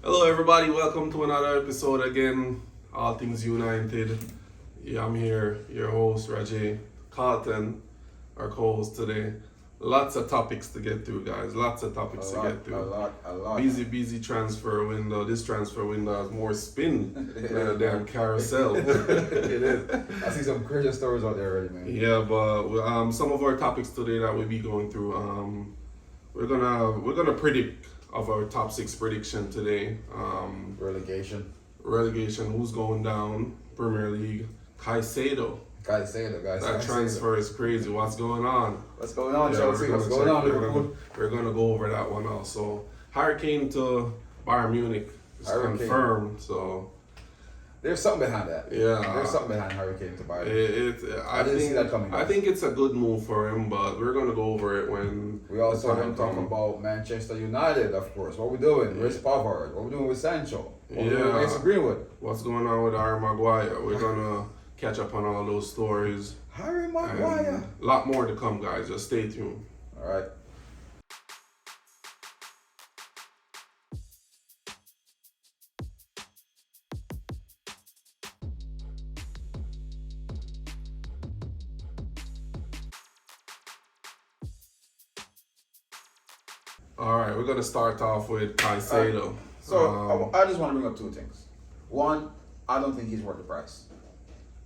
Hello, everybody. Welcome to another episode again. All Things United. Yeah, I'm here, your host, Rajay Carlton, our co-host today. Lots of topics to get through, guys. Lots of topics to get through. A lot. Busy transfer window. This transfer window has more spin than a damn carousel. It is. I see some crazy stories out there already, man. Yeah, but some of our topics today that we'll be going through. We're gonna predict of our top 6 prediction today. Relegation. Who's going down? Premier League. Caicedo. Guys. That transfer is crazy. What's going on? What's going on, Chelsea? we're What's gonna going check- on, Liverpool? We're gonna go over that one also. Hurricane to Bayern Munich is Hurricane. confirmed. So There's something behind that. yeah, There's something behind Hurricane to buy. I didn't think see that coming. I think it's a good move for him, but we're gonna go over it when We also the want time to talk comes. about Manchester United, of course. What we doing? Where's Pavard? What we doing with Sancho? What we doing with Yeah. Mason Greenwood? What's going on with Harry Maguire. We're gonna catch up on all those stories. Harry And Maguire. a lot more to come, guys. Just stay tuned. All right. All right, we're gonna start off with Caicedo. So I just want to bring up two things. One, I don't think he's worth the price.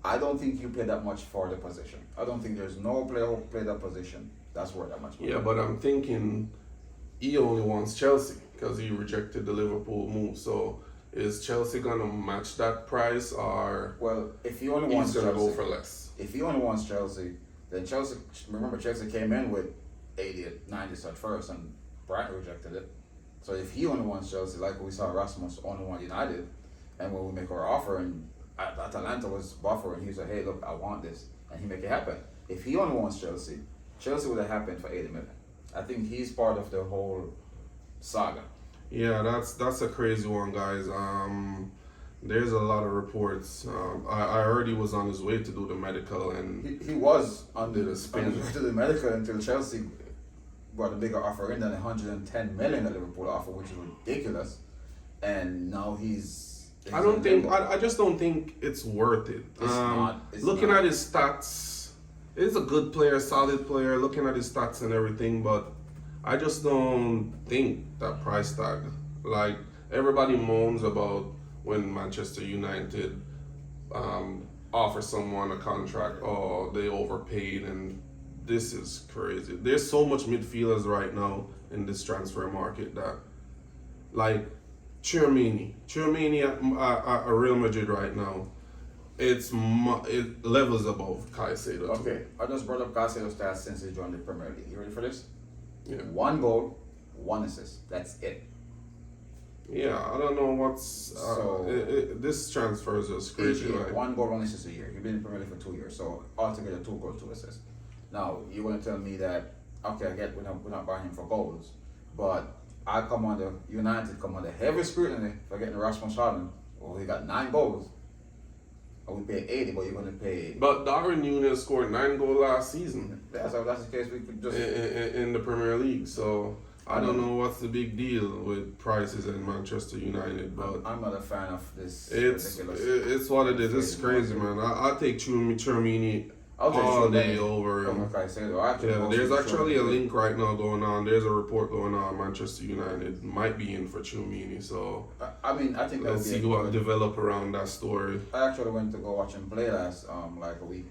I don't think you pay that much for the position. I don't think there's no player who play that position that's worth that much money. Yeah, but I'm thinking he only wants Chelsea because he rejected the Liverpool move. So is Chelsea gonna match that price, or Well, if he only he's wants gonna Chelsea, go for less? if he only wants Chelsea, then Chelsea. Remember, Chelsea came in with 80th, 90th at first, and Brighton rejected it. So if he only wants Chelsea, like we saw Rasmus only want United, and when we make our offer, and Atalanta was buffering, he said, "Hey, look, I want this," and he make it happen. If he only wants Chelsea, Chelsea would have happened for 80 million. I think he's part of the whole saga. Yeah, that's a crazy one, guys. There's a lot of reports. I heard he was on his way to do the medical, and He was under The the spin. to the medical until Chelsea brought a bigger offer in than 110 million that Liverpool offer, which is ridiculous. And now he's. I don't think I just don't think it's worth it. It's not. It's looking not. at his stats, he's a good player, solid player. Looking at his stats and everything, but I just don't think that price tag. Like everybody moans about when Manchester United offer someone a contract, oh they overpaid, and this is crazy. There's so much midfielders right now in this transfer market that, like, Tchouaméni at Real Madrid right now, it levels above Caicedo. too. Okay, I just brought up Caicedo's stats since he joined the Premier League. You ready for this? Yeah. 1 goal, 1 assist. That's it. Yeah, I don't know what's So- this transfer is just Each crazy. year, Like, 1 goal, 1 assist a year. He's been in the Premier League for 2 years, so altogether 2 goals, 2 assists. Now you're going to tell me that okay, I get we're not buying him for goals, but I come under United come under heavy scrutiny for getting Rasmus Haaland. Well, he got 9 goals, and we pay 80, but you're going to pay. but Darwin Núñez scored 9 goals last season That's that's the case. We could just. in the Premier League. So I don't know what's the big deal with prices in Manchester United, but I'm not a fan of this it's ridiculous. what it is. It's crazy, man. I take Tchouaméni I'll take all day Tchouaméni over him. Como Caicedo. I actually Yeah, mostly there's actually a Tchouaméni. link right now going on. There's a report going on. Manchester United might be in for Tchouaméni, so I mean, I think that let's would be see what develop around that story. I actually went to go watch him play last like a week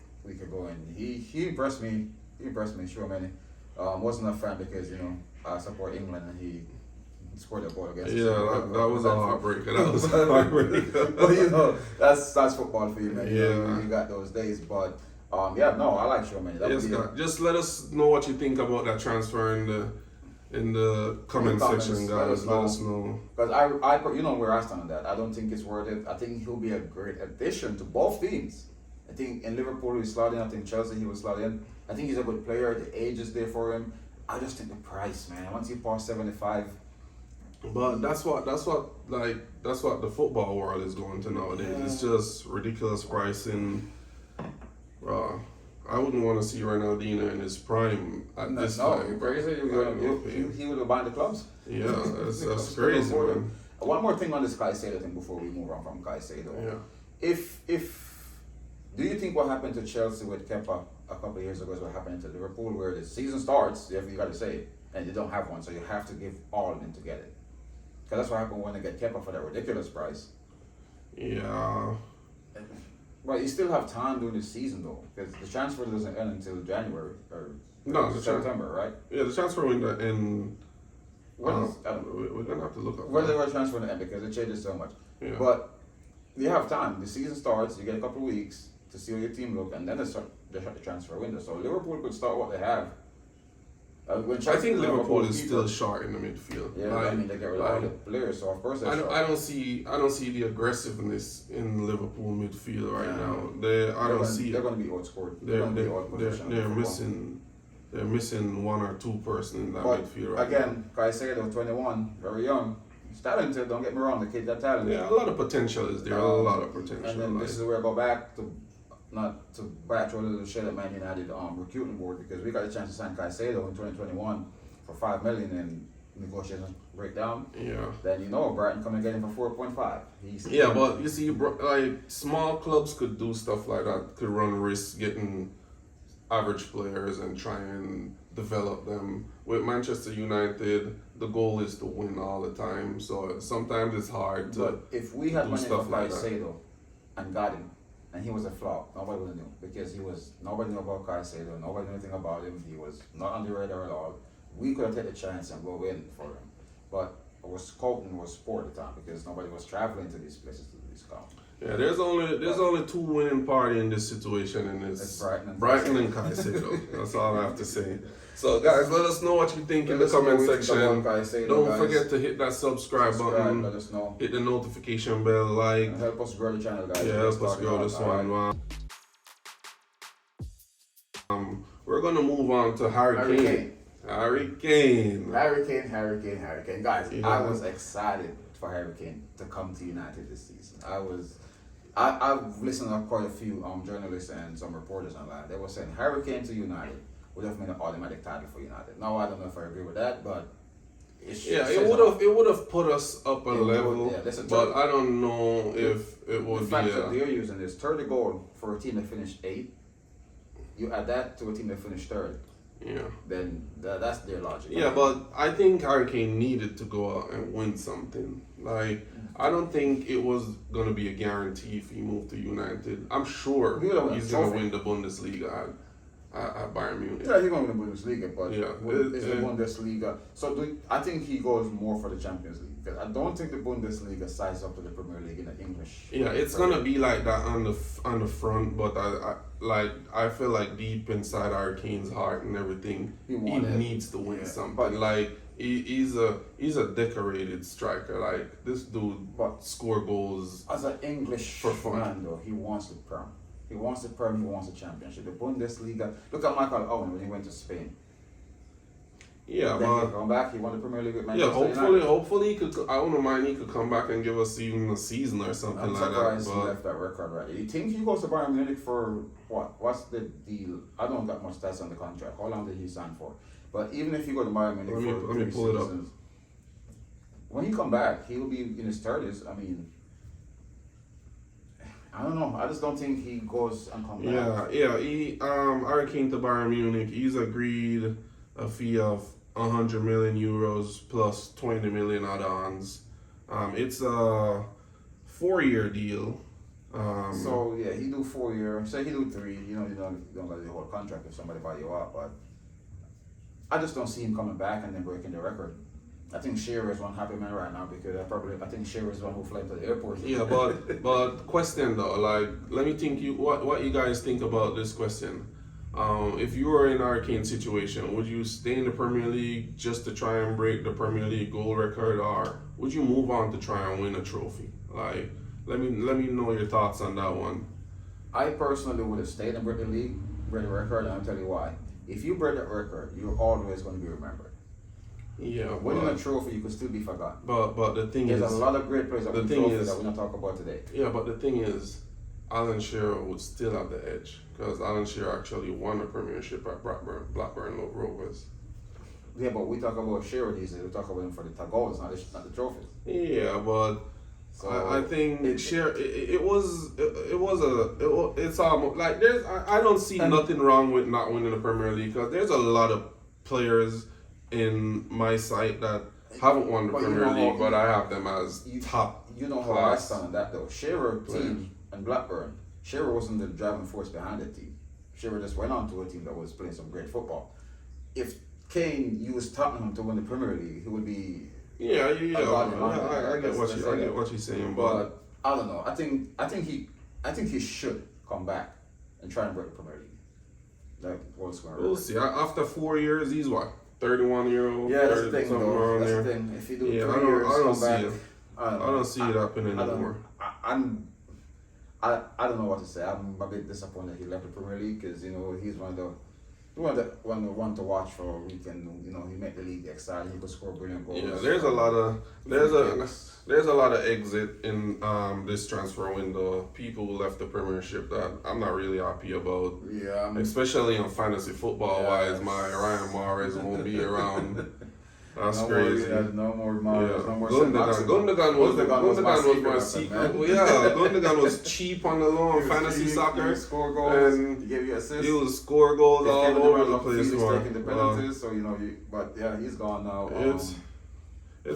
ago, and he impressed me. He impressed me, sure, man. Wasn't a fan because I support England, and he scored a goal against. Yeah, us. that was a heartbreaker. That was a heartbreaker. But that's football for you, man. Yeah. You got those days, but I like Sherman. Yes, God. Just let us know what you think about that transfer in the comment section, guys. Let us know. Because I where I stand on that. I don't think it's worth it. I think he'll be a great addition to both teams. I think in Liverpool he slot in. I think Chelsea he will slot in. I think he's a good player. The age is there for him. I just think the price, man. Once you pass 75. But that's what the football world is going to nowadays. Yeah. It's just ridiculous pricing. I wouldn't want to see Ronaldinho in his prime at this No, time. you're crazy. He would have banned the clubs. Yeah, that's crazy, man. One more thing on this Caicedo thing before we move on from Caicedo. Yeah. If do you think what happened to Chelsea with Kepa a couple of years ago is what happened to Liverpool, where the season starts, you got to say it, and you don't have one, so you have to give all in to get it? Because that's what happened when they get Kepa for that ridiculous price. Yeah. Well, you still have time during the season though, because the transfer doesn't end until January or September, right? Yeah, the transfer window in. We're gonna have to look up. Whether we're transferring the end because it changes so much. Yeah. But you have time. The season starts. You get a couple of weeks to see how your team look, and then they shut the transfer window. So Liverpool could start what they have. I think Liverpool is still short in the midfield. Yeah, I mean they get rid of all the players, so of course they're short. I don't see the aggressiveness in Liverpool midfield right now. They're going to be outscored. They're missing one or two person in that midfield right again, Caicedo, 21, very young. He's talented, don't get me wrong, the kid got talent. Yeah, a lot of potential is there. A lot of potential. And then this is where I go back to not to back to a little shit at Man United recruiting board, because we got a chance to sign Caicedo in 2021 for $5 million and negotiations break down. Yeah. Then Brighton come and get him for 4.5. Yeah, but you see, like small clubs could do stuff like that, could run risks getting average players and try and develop them. With Manchester United, the goal is to win all the time, so sometimes it's hard to. But if we had money for like Caicedo and got him, and he was a flop, nobody would have knew, because nobody knew about Caicedo, nobody knew anything about him, he was not on the radar at all. We could have taken the chance and go in for him, but Scouting was poor at the time because nobody was traveling to these places to do this scout. Yeah, there's only two winning party in this situation, and it's Brighton and Caicedo. That's all I have to say. So guys, let us know what you think in the comment section. Don't forget to hit that subscribe button. Let us know. Hit the notification bell, like. And help us grow the channel, guys. Yeah, help us grow this one. We're gonna move on to Harry Kane. Harry Kane. Guys, yeah. I was excited for Harry Kane to come to United this season. I've listened to quite a few journalists and some reporters online. They were saying Harry Kane to United would have been an automatic title for United. Now I don't know if I agree with that, but it would have put us up a level. But I don't know if it would be. The fact that they're using this 30 goal for a team that finished 8th. You add that to a team that finished 3rd. Yeah. Then that's their logic. Yeah, but I think Harry Kane needed to go out and win something. Like, I don't think it was going to be a guarantee if he moved to United. I'm sure he's going to win the Bundesliga at Bayern Munich. Yeah, he's going to win the Bundesliga, but it's the Bundesliga. So I think he goes more for the Champions League. Because I don't think the Bundesliga sizes up to the Premier League in the English. Yeah, it's going to be like that on the front, but I feel like deep inside Harry Kane's heart and everything, he needs to win something. But like he's a decorated striker. Like this dude score goals as an English man though. He wants the Prem. He wants the Prem. He wants the Championship. The Bundesliga. Look at Michael Owen when he went to Spain. Yeah, then he come back. He won the Premier League with Manchester United. Hopefully he could. I wouldn't mind he could come back and give us even a season or something like that. I'm surprised he left that record right. You think he goes to Bayern Munich for what? What's the deal? I don't got much stats on the contract. How long did he sign for? But even if you go to Bayern Munich for 3 seasons, when he come back, he will be in his 30s. I mean, I don't know. I just don't think he goes and comes back. Yeah. Harry Kane to Bayern Munich. He's agreed a fee of 100 million euros plus 20 million add-ons. It's a 4-year deal. So yeah, he do 4 year. Say he do 3. You don't let the whole contract if somebody buy you out. But I just don't see him coming back and then breaking the record. I think Shearer is one happy man right now because I think Shearer is one who flew to the airport. Yeah, but question though, like let me think what you guys think about this question. If you were in Harry Kane's situation, would you stay in the Premier League just to try and break the Premier League goal record, or would you move on to try and win a trophy? Like, let me know your thoughts on that one. I personally would have stayed and break the record, and I'll tell you why. If you break that record, you're always going to be remembered. Yeah, winning a trophy, you could still be forgotten. But the thing is, there's a lot of great players that win trophies that we're not talking about today. Yeah, but the thing is, Alan Shearer would still have the edge because Alan Shearer actually won a premiership at Blackburn Rovers. Yeah, but we talk about Shearer these days. We talk about him for the goals, not the trophies. Yeah, but So I think it's almost like I don't see nothing wrong with not winning the Premier League because there's a lot of players in my sight that haven't won the But you Premier know how- League, but I have them as top. You know how I stand on that though. Shearer team and Blackburn. Shearer wasn't the driving force behind the team. Shearer just went on to a team that was playing some great football. If Kane used Tottenham to win the Premier League, he would be. Yeah. I I get what you're saying, but I don't know. I think he should come back and try and break the Premier League. Like what's going on? we'll see. After 4 years, he's what 31-year-old. Yeah, that's the thing though. That's the thing. If you do 3 years, I don't come see back. it. I don't see it happening anymore. I don't know what to say. I'm a bit disappointed he left the Premier League because he's one to watch for a weekend. He made the league exciting. He could score brilliant goals. Yeah, there's a lot of exit in this transfer window. People who left the Premiership that I'm not really happy about. Yeah, especially in fantasy football wise. My Ryan Mahrez won't be around. That's crazy. No more Mahrez. Yeah. No more. Gundogan was my secret. Yeah, Gundogan was cheap on the loan fantasy soccer. He score goals. And he gave you assists. he would score goals all over the place. He's taking the penalties, so but yeah, he's gone now. It's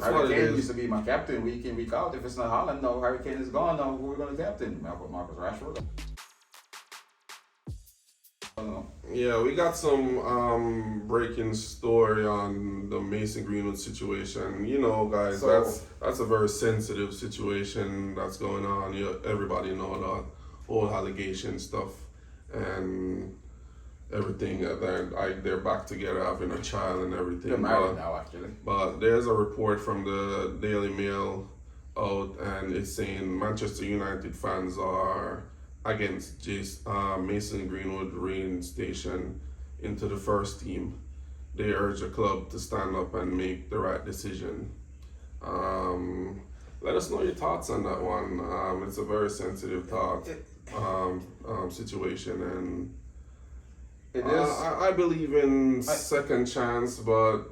Harry what it Kane is. used to be my captain week in, week out. If it's not Haaland, no, Harry Kane is gone now. Who are we going to captain? Marcus Rashford? I don't know. Yeah, we got some breaking story on the Mason Greenwood situation. Guys, So- that's a very sensitive situation that's going on. Everybody know the whole allegation stuff and everything. They're back together, having a child and everything. They're married now, actually. But there's a report from the Daily Mail out, and it's saying Manchester United fans are against Mason Greenwood reinstation into the first team. They urge the club to stand up and make the right decision. Let us know your thoughts on that one. It's a very sensitive situation, and It is. I believe in second chance, but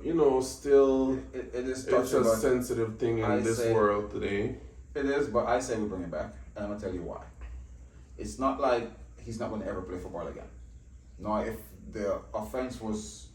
still, It is it's touching, a but sensitive thing in this world today. it is. But I say we bring him back, and I'm gonna tell you why. It's not like he's not gonna ever play football again. No, if the offense was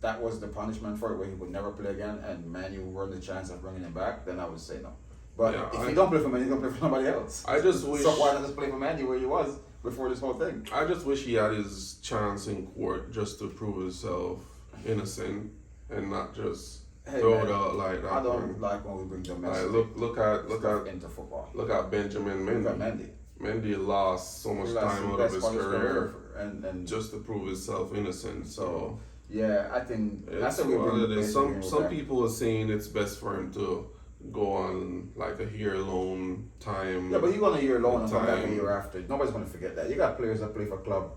the punishment for it, where he would never play again, and Manu were the chance of bringing him back, then I would say no. But if he don't play for Manu, he's gonna play for somebody else. I just wish. So why not just play for Manu where he was before this whole thing? I just wish he had his chance in court just to prove himself innocent and not just throw it out like that. I don't like when we bring domestic look at into football. look at Benjamin Look at Mendy. Mendy. Mendy lost so much He lost time the out of best his part of career and just to prove himself innocent. So yeah, I think it's what we what it bring is. Mason Some back. people are saying it's best for him to go on like a year loan time. Yeah, but he gonna year loan and come back a time. year after. Nobody's gonna forget that. You got players that play for a club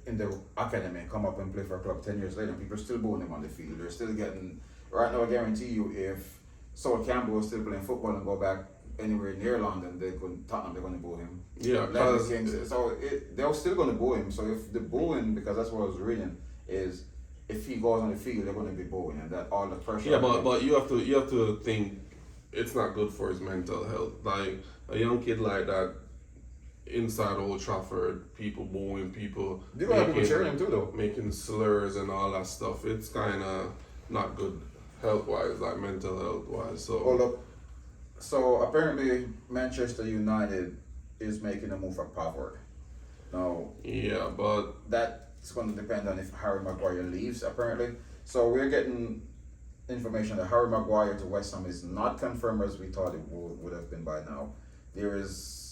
in the academy and come up and play for a club 10 years later and people are still booing him on the field. They're still getting right now I guarantee you if Sol Campbell was still playing football and go back anywhere near London, Tottenham they're gonna boo him. Yeah, They're still gonna boo him. So if the booing, because that's what I was reading, is if he goes on the field they're gonna be booing and that all the pressure. Yeah, but you have to think it's not good for his mental health. Like a young kid like that inside Old Trafford, people booing, people You're gonna have people cheering him too though. making slurs and all that stuff. It's kind of not good health wise, like mental health wise. So Hold up. So apparently Manchester United is making a move for Pavard. Now yeah, but that's going to depend on if Harry Maguire leaves apparently. So we're getting information that Harry Maguire to West Ham is not confirmed as we thought it would have been by now. There is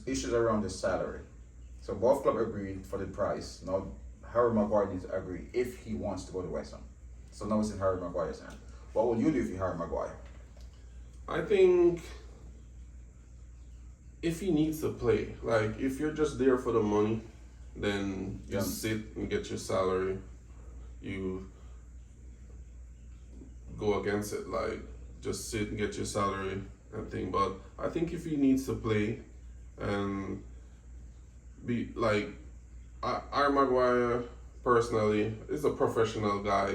issues around the salary. So both clubs agreed for the price. Now Harry Maguire needs to agree if he wants to go to West Ham. So now it's in Harry Maguire's hand. What would you do if you Harry Maguire? I think if he needs to play, like if you're just there for the money, then you sit and get your salary. You go against it, like just sit and get your salary and thing. But I think if he needs to play and be like, Aaron Maguire personally, is a professional guy.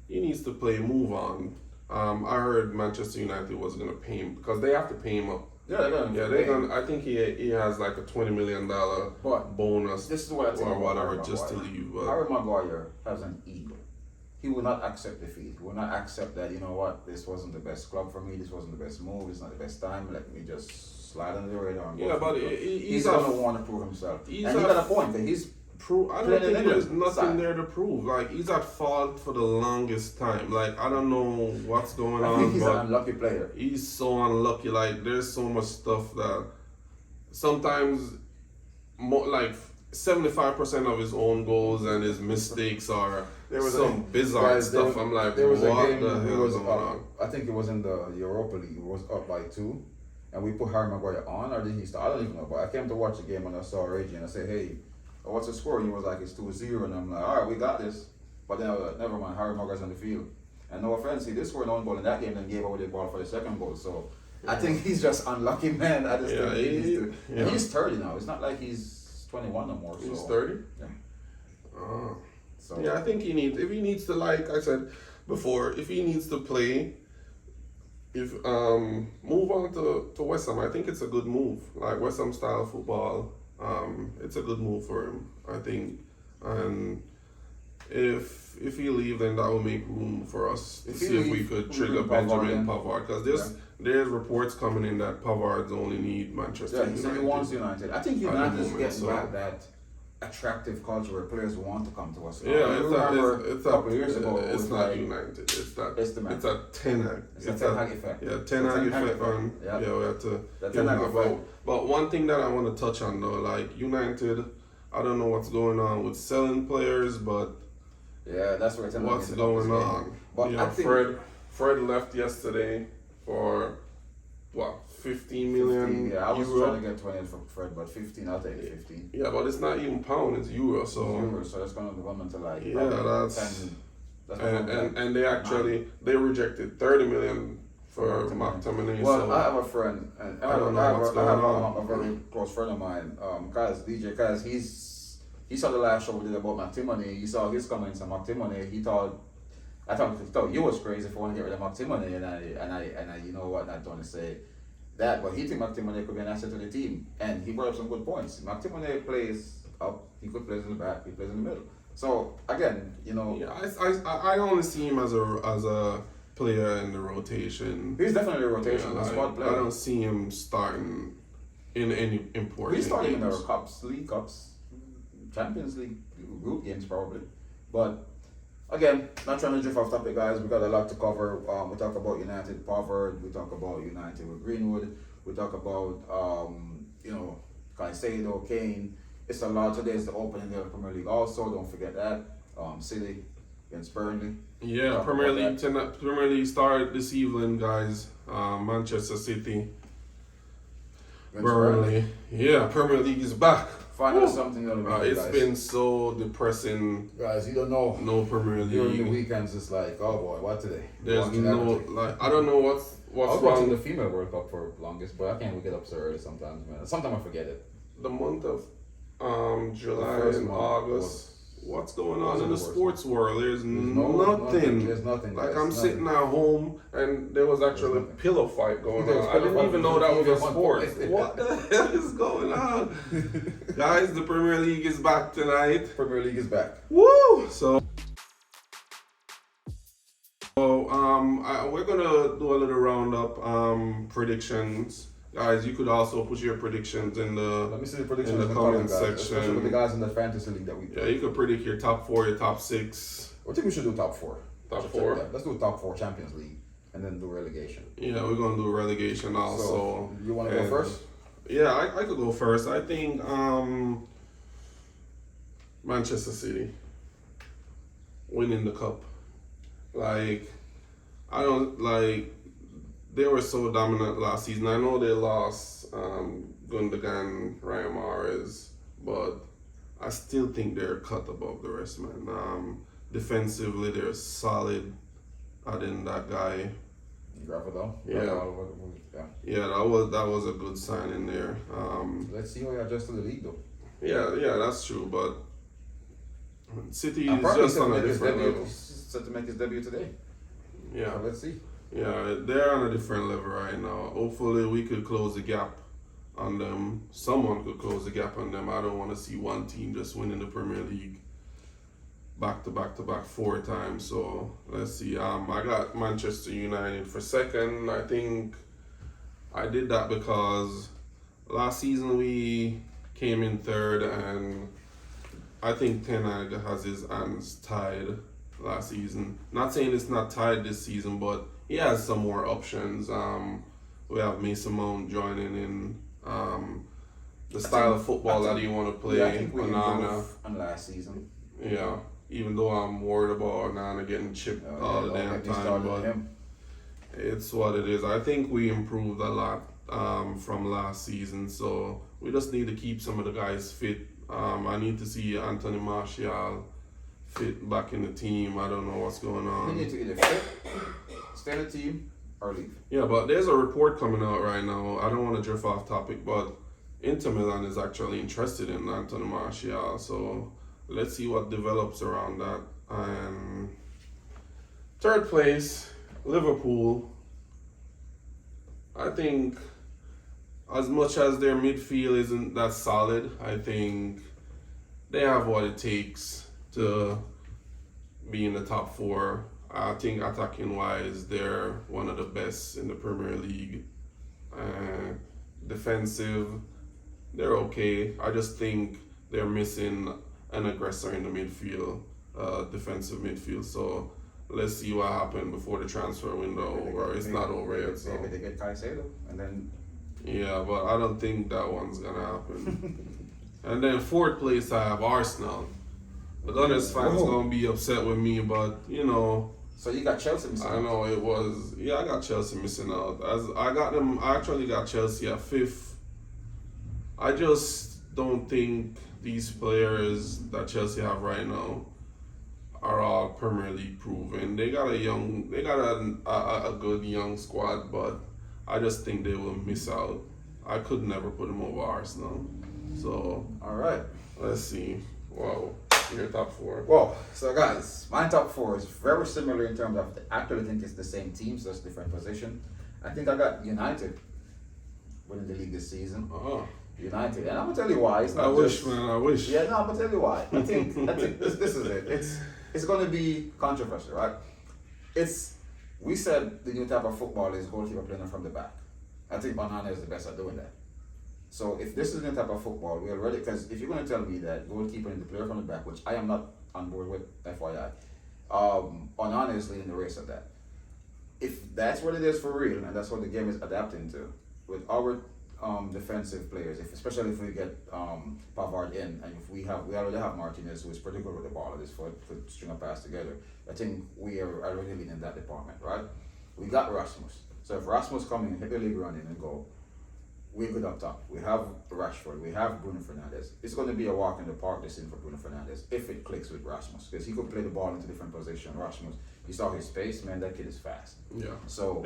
He needs to play, move on. I heard Manchester United was gonna pay him because they have to pay him up. Yeah, they're gonna. Yeah, they're gonna. I think he has like a $20 million But bonus this is what I think or about whatever Harry just to Maguire. leave. But Harry Maguire has an ego. He will not accept defeat. He will not accept that, you know what, this wasn't the best club for me, this wasn't the best move, it's not the best time, let me just slide under the radar and go yeah, for but it. he's He's gonna want to prove himself. And he got a point, that he's I don't playing think in there's England nothing side. there to prove. Like he's at fault for the longest time. Like I don't know what's going I on, think he's an but unlucky player. he's so unlucky. Like there's so much stuff that sometimes, like 75% of his own goals and his mistakes are some bizarre stuff. I'm like, there was what a game the we hell was is going up, on? I think it was in the Europa League. It was up by 2, and we put Harry Maguire on, or did he start? I don't even know. But I came to watch the game and I saw Reggie and I said, "Hey, what's the score?" And he was like, "It's 2-0," and I'm like, "All right, we got this." But then I was like, "Never mind, Harry Maguire's on the field." And no offense, he did score an own goal in that game, and gave away the ball for the second goal. So I think he's just unlucky, man. I just think he needs to. And he's 30 now. It's not like he's 21 no more. He's so 30. yeah. So Yeah, I think he needs. If he needs to, like I said before, if he needs to play, move on to West Ham. I think it's a good move. Like West Ham style football. It's a good move for him, I think. And if he leave, then that will make room for us to see if we could trigger Benjamin Pavard. Because there's reports coming in that Pavard's only need Manchester yeah, he United. said he wants United. I think United is moment, getting so- back that attractive culture where players want to come to us. Yeah, it's a couple of years ago. It's it was not like, United. It's that. It's the man. It's a Ten Hag. It's a Ten Hag effect. Yeah, Ten Hag effect. Yeah. Yeah, we have to. The Ten Hag effect. But one thing that I want to touch on though, like United, I don't know what's going on with selling players, but Yeah, that's where Ten Hag what's is going up his game. on? But You I know, think Fred left yesterday for what 15 million 15, yeah, I was euro. trying to get 20 from Fred, but 15, I'll take the 15. Yeah, but it's not even pound; it's euro. So Euros, so that's going to go into like yeah, probably that's 10. That's gonna go like and they actually they rejected 30 million for McTominay. Well, so I have a friend, and I I don't know have what's going on. a very close friend of mine, DJ Kaz. He saw the last show we did about McTominay. He saw his comments on McTominay. He thought you was crazy if you want to get rid of McTominay, and I, you know what? Not going to say that, but he think McTominay could be an asset to the team, and he brought up some good points. McTominay plays up. He could play in the back. He plays in the middle. So again, you know, yeah, I only see him as a player in the rotation. he's definitely a rotation, Yeah, a squad I player. don't see him starting in any important He's starting in games. the cups, league cups, Champions League group games probably. But again, not trying to drift off topic, guys. We got a lot to cover. We talk about United Pavard. We talk about United with Greenwood. We talk about Caicedo, Kane. It's a lot. Today is the opening day of the Premier League. Also, don't forget that City against Burnley. Yeah, Talk Premier about League that. Premier League started this evening, guys. Manchester City, Against Burnley. Yeah, Premier League is back. Finally, something that we It's been so depressing. guys. You don't know. No Premier During the League. weekends, it's like, oh boy, what today? There's Watching no everything. like I don't know what's I was wrong. watching the female World Cup for longest, but I can't even get up so early sometimes, man. Sometimes I forget it. The month of July first and month August. What's going on wasn't in the the worst sports world? There's nothing. nothing. There's nothing. Like guys, I'm nothing. sitting at home and there was actually a nothing. pillow fight going There was on. I pillow didn't fight even know that was a between sport. TV and What the hell is going on? Guys, the Premier League is back tonight. Premier League is back. Woo! We're gonna do a little roundup predictions. Guys, you could also put your predictions in Let the me see the predictions in the comment comment section. section. Especially with the guys in the fantasy league that we yeah, play. you could predict your top 4, your top 6. I think we should do top 4. Top Check 4? that. Let's do top 4 Champions League and then do relegation. Yeah, we're gonna do relegation also. So you want to go And- first? Yeah, I could go first. I think Manchester City winning the cup. Like I don't like they were so dominant last season. I know they lost Gundogan, Ryan Mahrez, but I still think they're cut above the rest, man. Defensively, they're solid. Other than that guy, Gravedal. Yeah. Yeah. that was a good sign in there. Let's see how he adjusts to the league though. Yeah, that's true. But City is Apparently just on a different level. He's set to make his debut today. Yeah. So let's see. Yeah, they're on a different level right now. Hopefully, we could close the gap on them. Someone could close the gap on them. I don't want to see one team just winning the Premier League back to back 4 times. So let's see. I got Manchester United for second. I think I did that because last season we came in third, and I think Ten Hag has his hands tied last season. Not saying it's not tied this season, but he has some more options. We have Mason Mount joining in. The style of football that you want to play. Yeah, I think we Onana. improved on last season. Yeah, even though I'm worried about Onana getting chipped all the damn time, but it's what it is. I think we improved a lot from last season, so we just need to keep some of the guys fit. I need to see Anthony Martial fit back in the team. I don't know what's going on. You need to either fit, stay in the team, or leave. Yeah, but there's a report coming out right now. I don't want to drift off topic, but Inter Milan is actually interested in Anthony Martial, so let's see what develops around that. And third place, Liverpool. I think as much as their midfield isn't that solid, I think they have what it takes to be in the top 4. I think attacking wise, they're one of the best in the Premier League. Defensive, they're okay. I just think they're missing an aggressor in the midfield, defensive midfield. So let's see what happens before the transfer window over. It's not over yet. So maybe they get Caicedo, and then. Yeah, but I don't think that one's gonna happen. And then fourth place, I have Arsenal. The Gunners fans gonna be upset with me, but you know. So you got Chelsea missing out. I know it was. Yeah, I got Chelsea missing out. As I got them, I actually got Chelsea at 5th. I just don't think these players that Chelsea have right now are all Premier League proven. They got a good young squad, but I just think they will miss out. I could never put them over Arsenal. So all right, let's see. Wow, your top 4. Well, so guys, my top 4 is very similar in terms of. I actually think it's the same teams, just different position. I think I got United winning the league this season. United, and I'm gonna tell you why. It's not I wish. Yeah, no, I'm gonna tell you why. I think this is it. It's gonna be controversial, right? We said the new type of football is goalkeeper playing from the back. I think Onana is the best at doing that. So if this is the new type of football, we already, because if you're gonna tell me that goalkeeper is the player from the back, which I am not on board with, FYI, Onana is leading the race at that. If that's what it is for real, and that's what the game is adapting to, with our defensive players, especially if we get Pavard in, and if we already have Martinez, who is pretty good with the ball at his foot, could string a pass together. I think we are already leading in that department, right? We got Rasmus. So if Rasmus come in, hit the league running and go, we're good up top. We have Rashford, we have Bruno Fernandes. It's going to be a walk in the park this season for Bruno Fernandes if it clicks with Rasmus, because he could play the ball into different positions. Rasmus, you saw his pace, man. That kid is fast. Yeah. So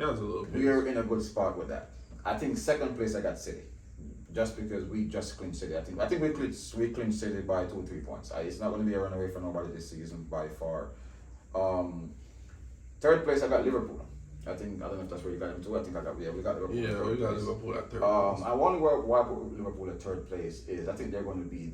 we are in a good spot with that. I think second place I got City, just because we just clinched City. I think we clinched City by 2-3 points. It's not going to be a runaway for nobody this season by far. Third place I got Liverpool. I don't know if that's where you got them to. I think we got Liverpool. Yeah, we got Liverpool at third. I wonder why I put Liverpool at third place is I think they're going to be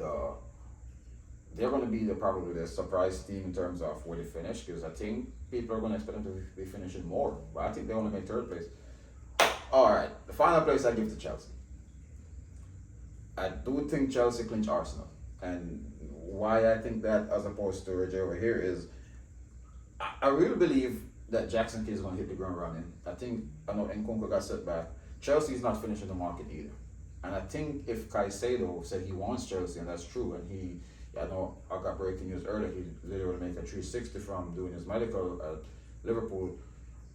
probably the surprise team in terms of where they finish, because I think people are going to expect them to be finishing more, but I think they only made third place. All right, the final place I give to Chelsea. I do think Chelsea clinch Arsenal, and why I think that as opposed to Roger over here is I really believe that Jackson Kid is going to hit the ground running. I know Nkunku got set back. Chelsea's not finishing the market either. And I think if Caicedo said he wants Chelsea, and that's true, and I know I got breaking news earlier, he literally made a 360 from doing his medical at Liverpool.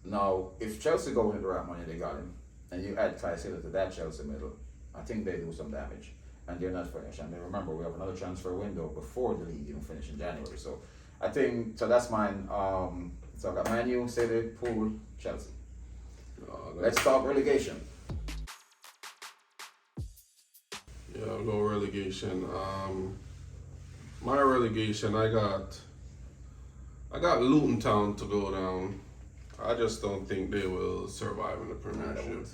Now, if Chelsea go with the right money, they got him, and you add Caicedo to that Chelsea middle, I think they do some damage. And they're not finished. And then remember, we have another transfer window before the league even finish in January. So I think, so that's mine. So I got Man U, City, Pool, Chelsea. Let's talk relegation. Yeah, I'll go relegation. My relegation, I got Luton Town to go down. I just don't think they will survive in the Premiership.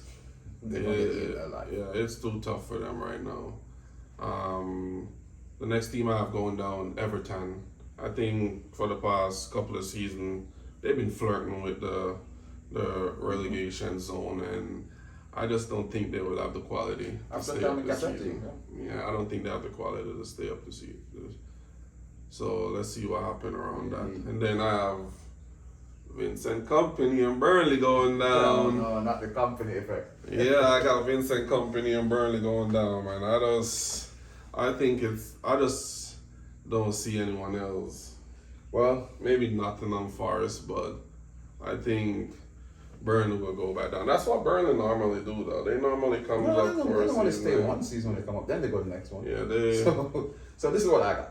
They're gonna get eaten alive. Yeah, it's too tough for them right now. The next team I have going down, Everton. I think for the past couple of seasons, they've been flirting with the relegation zone, and I just don't think they will have the quality to After stay time up it this gets empty. season. Yeah, I don't think they have the quality to stay up this season. So let's see what happens around that. And then I have Vincent Kompany and Burnley going down. No, not the company effect. Yeah, I got Vincent Kompany and Burnley going down, man. I just don't see anyone else. Well, Maybe Nottingham Forest, but I think Burnley will go back down. That's what Burnley normally do, though. They normally come no, up for they a don't want to season. stay one season when they come up, then they go to the next one. Yeah, they. So this is what I got.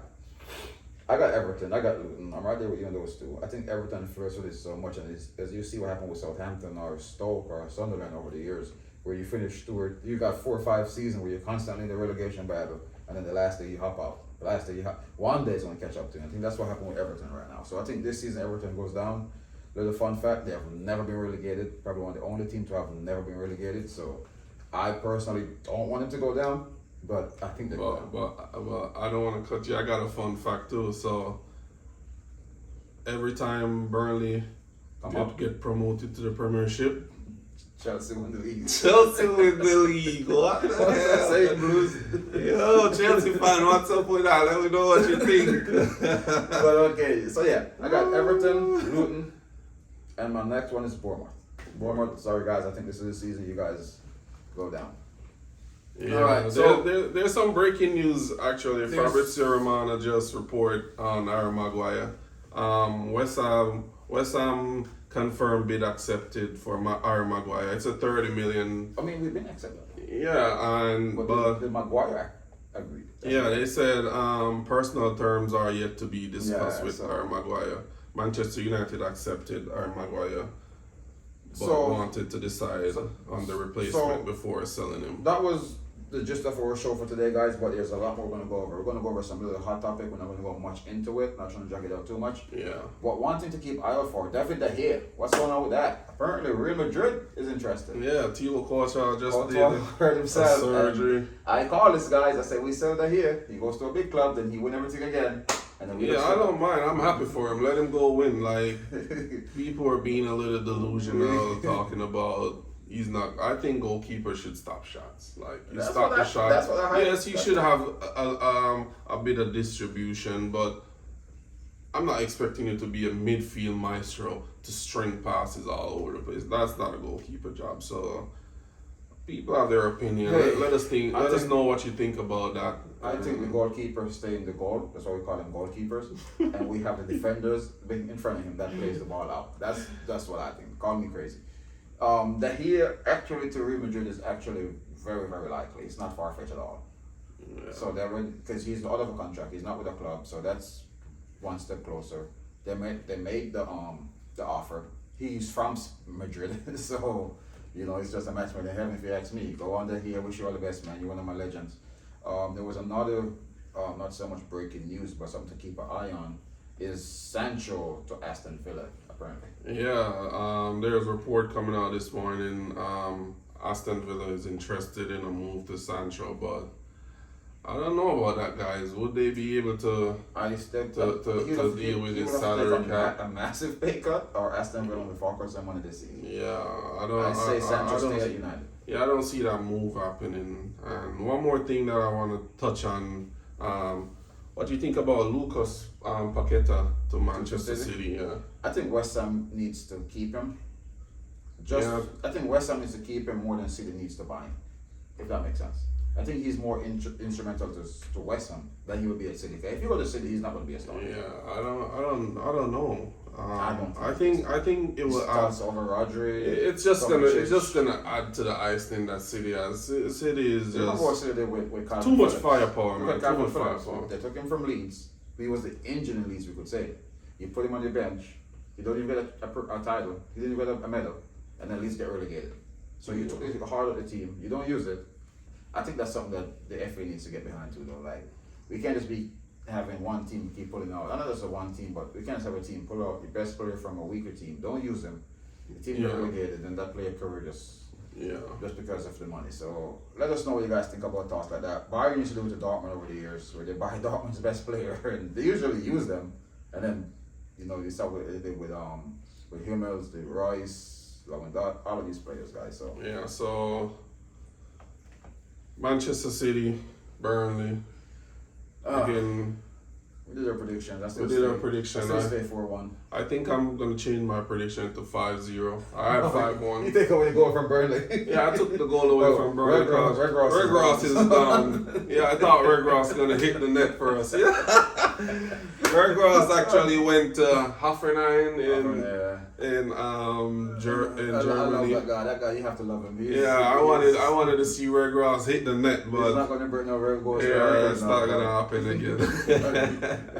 I got Everton. I got Luton. I'm right there with you on those two. I think Everton flirts with it so much, and as you see what happened with Southampton or Stoke or Sunderland over the years, where you finish you got 4 or 5 seasons where you're constantly in the relegation battle, and then the last day you hop out. The last day one day is going to catch up to you. I think that's what happened with Everton right now. So I think this season Everton goes down. Little fun fact: they have never been relegated. Probably one of the only teams to have never been relegated. So I personally don't want them to go down. But I think they go down. But I don't want to cut you. I got a fun fact too. So every time Burnley get promoted to the Premiership, Chelsea win the league. Chelsea win the league. What the hell? Same blues. Yo, Chelsea fan, what's up with that? Let me know what you think. But okay, so yeah, I got Everton, Luton, and my next one is Bournemouth. Bournemouth, sorry guys, I think this is the season you guys go down. Yeah, Alright, so there's some breaking news actually. There's- Fabrizio Romano just report on Aaron Maguire. West Ham confirmed bid accepted for Aaron Maguire. It's a 30 million. I mean, we've been accepted. Yeah, and But the Maguire agreed. yeah, they said personal terms are yet to be discussed with so- Aaron Maguire. Manchester United accepted Aaron Maguire, but So- wanted to decide on the replacement before selling him. That was the gist of our show for today, guys. But there's a lot more we're going to go over. We're going to go over some really hot topic. We're not going to go much into it. Not trying to drag it out too much. Yeah. But one thing to keep eye out for, David De Gea. What's going on with that? Apparently, Real Madrid is interested. Yeah, Thibaut Courtois just Courtois did hurt a himself. surgery. And I call this, guys. I say we sell De Gea. He goes to a big club, then he win everything again. And then we Yeah, I don't mind. I'm happy for him. Let him go win. Like, people are being a little delusional talking about he's not. I think goalkeepers should stop shots. Like, you That's stop what the I- shot. that's what I heard. Yes, he should have a bit of distribution, but I'm not expecting you to be a midfield maestro to string passes all over the place. That's not a goalkeeper job. So people have their opinion. Hey, let us think. I Let us think- know what you think about that. I think the goalkeepers stay in the goal. That's why we call them goalkeepers. And we have the defenders in front of him that plays the ball out. That's what I think. Call me crazy. De Gea actually to Real Madrid is actually very, very likely. It's not far fetched at all. Yeah. So they're because he's out of a contract. He's not with a club. So that's one step closer. They made the offer. He's from Madrid, so you know it's just a match made in heaven if you ask me. Go on De Gea. Wish you all the best, man. You're one of my legends. There was another, not so much breaking news, but something to keep an eye on, is Sancho to Aston Villa, apparently. Yeah, there's a report coming out this morning. Aston Villa is interested in a move to Sancho, but I don't know about that, guys. Would they be able to? To deal with his salary cap? A massive pay cut, or Aston Villa on the Falcons and money this season. Yeah, I don't. I say Sancho I stay don't at see- United. Yeah, I don't see that move happening. And one more thing that I want to touch on. What do you think about Lucas Paqueta to Manchester City? Yeah. I think West Ham needs to keep him. I think West Ham needs to keep him more than City needs to buy him, if that makes sense. I think he's more instrumental to West Ham than he would be at City. If you go to City, he's not going to be a star. Yeah, I don't know. I think it will. Starts over Rodri. It's just gonna add to the ice thing that City has. City is just City with Calvin too much Phillips. firepower, Look man. at Too Calvin much Phillips. firepower. They took him from Leeds. He was the engine in Leeds, we could say. You put him on your bench. You don't even get a title. He didn't even get a medal, and then Leeds get relegated. So you took the heart of the team. You don't use it. I think that's something that the FA needs to get behind too, though. Like, we can't just be having one team keep pulling out. I know there's a one team, but we can't have a team pull out the best player from a weaker team. Don't use them. The team Yeah. relegated, and that player career Yeah. just because of the money. So let us know what you guys think about thoughts like that. Bayern used to do it to Dortmund over the years, where they buy Dortmund's best player, and they usually use them, and then you saw what they did with Hummels, the Royce, Lewandowski, all of these players, guys. So Yeah. So Manchester City, Burnley. Again, we did our predictions. we did our prediction. I still stay 4-1. I think I'm gonna change my prediction to 5-0. I had 5-1. You take away the goal from Burnley. Yeah, I took the goal away from Burnley. Red Ross is down. Yeah, I thought Red Ross was gonna hit the net for us. Yeah. Red Ross actually went Hoffenheim in I Germany. love that guy. That guy, you have to love him. Yeah, I wanted to see Red Ross hit the net, but he's not gonna bring no red goals. yeah, it's not gonna happen again.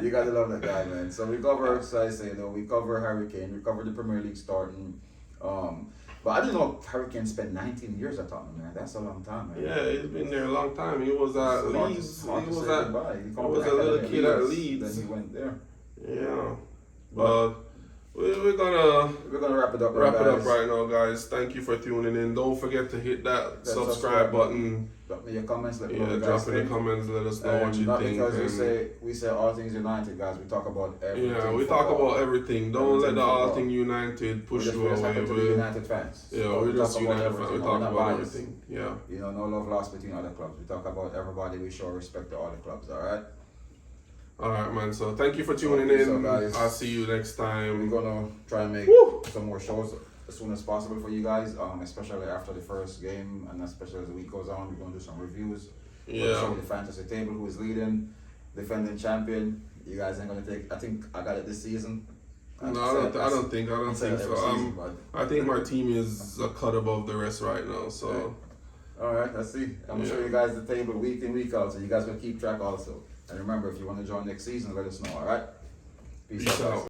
You gotta love that guy, man. So we cover, so I say, we cover Harry Kane, we cover the Premier League starting. But I didn't know Harry Kane spent 19 years at Tottenham, man. That's a long time, man. Yeah, he's been there a long time. He was at Leeds. He was a little kid at Leeds. Then he went there. Yeah, but we're gonna wrap it up. right now, guys. Thank you for tuning in. Don't forget to hit that subscribe button. Drop me your comments. Let me know Yeah, what you drop guys in the think. comments. Let us know what you Not think. because and- we say all things United, guys. We talk about everything. Yeah, we talk about everything. Don't let the All Thing United push you We just away. happen to be United fans. Yeah, So we're we just talk about United fans. We everything. talk We're not about biased. everything. Yeah. No love lost between other clubs. We talk about everybody. We show respect to all the clubs. All right. All right, man. So thank you for tuning Okay, so in. guys, I'll see you next We're time. gonna try and make Woo! some more shows as soon as possible for you guys. Especially after the first game, and especially as the week goes on, we're gonna do some reviews. We're gonna show Yeah. you the fantasy table, who is leading, defending champion. You guys ain't gonna take. I think I got it this season. No, I don't think so. I think my team is a cut above the rest right now. So. All right, let's see. I'm gonna show you guys the table week in, week out, so you guys can keep track also. And remember, if you want to join next season, let us know. All right. Peace out.